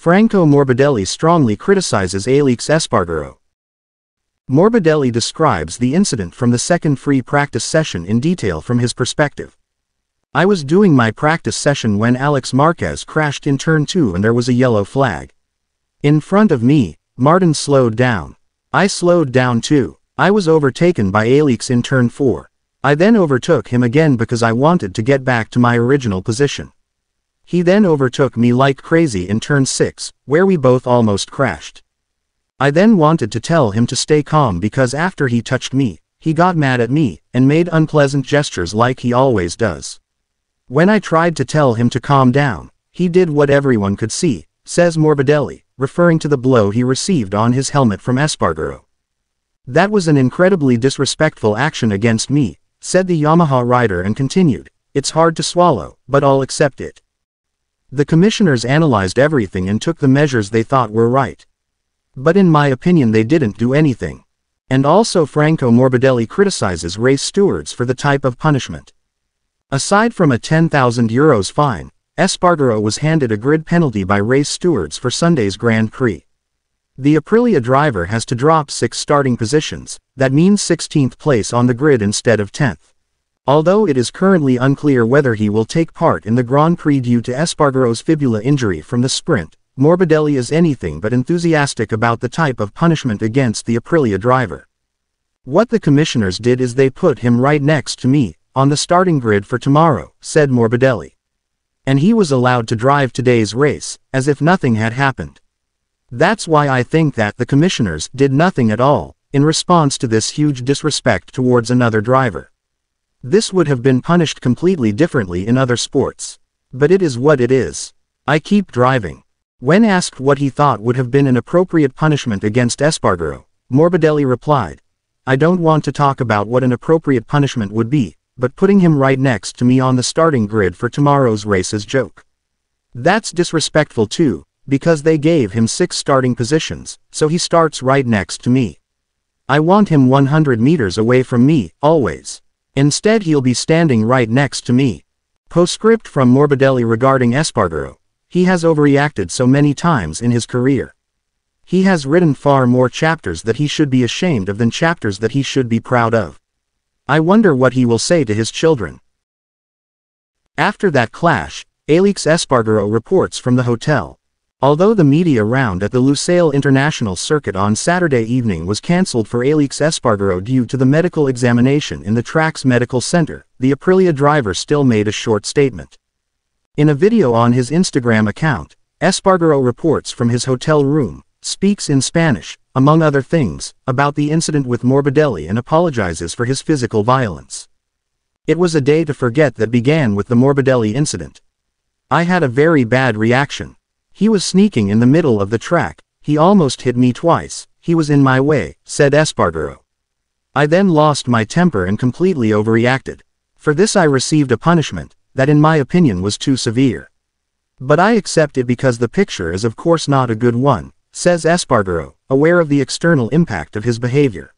Franco Morbidelli strongly criticizes Aleix Espargaro. Morbidelli describes the incident from the second free practice session in detail from his perspective. "I was doing my practice session when Alex Marquez crashed in turn 2 and there was a yellow flag. In front of me, Martin slowed down. I slowed down too. I was overtaken by Aleix in turn 4. I then overtook him again because I wanted to get back to my original position. He then overtook me like crazy in turn 6, where we both almost crashed. I then wanted to tell him to stay calm because after he touched me, he got mad at me and made unpleasant gestures like he always does. When I tried to tell him to calm down, he did what everyone could see," says Morbidelli, referring to the blow he received on his helmet from Espargaro. "That was an incredibly disrespectful action against me," said the Yamaha rider and continued, "It's hard to swallow, but I'll accept it. The commissioners analyzed everything and took the measures they thought were right. But in my opinion they didn't do anything." And also Franco Morbidelli criticizes race stewards for the type of punishment. Aside from a €10,000 fine, Espargaro was handed a grid penalty by race stewards for Sunday's Grand Prix. The Aprilia driver has to drop 6 starting positions, that means 16th place on the grid instead of 10th. Although it is currently unclear whether he will take part in the Grand Prix due to Espargaro's fibula injury from the sprint, Morbidelli is anything but enthusiastic about the type of punishment against the Aprilia driver. "What the commissioners did is they put him right next to me, on the starting grid for tomorrow," said Morbidelli. "And he was allowed to drive today's race, as if nothing had happened. That's why I think that the commissioners did nothing at all, in response to this huge disrespect towards another driver. This would have been punished completely differently in other sports. But it is what it is. I keep driving." When asked what he thought would have been an appropriate punishment against Espargaro, Morbidelli replied, "I don't want to talk about what an appropriate punishment would be, but putting him right next to me on the starting grid for tomorrow's race is joke. That's disrespectful too, because they gave him 6 starting positions, so he starts right next to me. I want him 100 meters away from me, always. Instead he'll be standing right next to me." Postscript from Morbidelli regarding Espargaro: "He has overreacted so many times in his career. He has written far more chapters that he should be ashamed of than chapters that he should be proud of. I wonder what he will say to his children." After that clash, Aleix Espargaro reports from the hotel. Although the media round at the Lusail International Circuit on Saturday evening was cancelled for Aleix Espargaro due to the medical examination in the track's medical center, the Aprilia driver still made a short statement. In a video on his Instagram account, Espargaro reports from his hotel room, speaks in Spanish, among other things, about the incident with Morbidelli and apologizes for his physical violence. "It was a day to forget that began with the Morbidelli incident. I had a very bad reaction. He was sneaking in the middle of the track, he almost hit me twice, he was in my way," said Espargaro. "I then lost my temper and completely overreacted. For this I received a punishment that in my opinion was too severe. But I accept it because the picture is of course not a good one," says Espargaro, aware of the external impact of his behavior.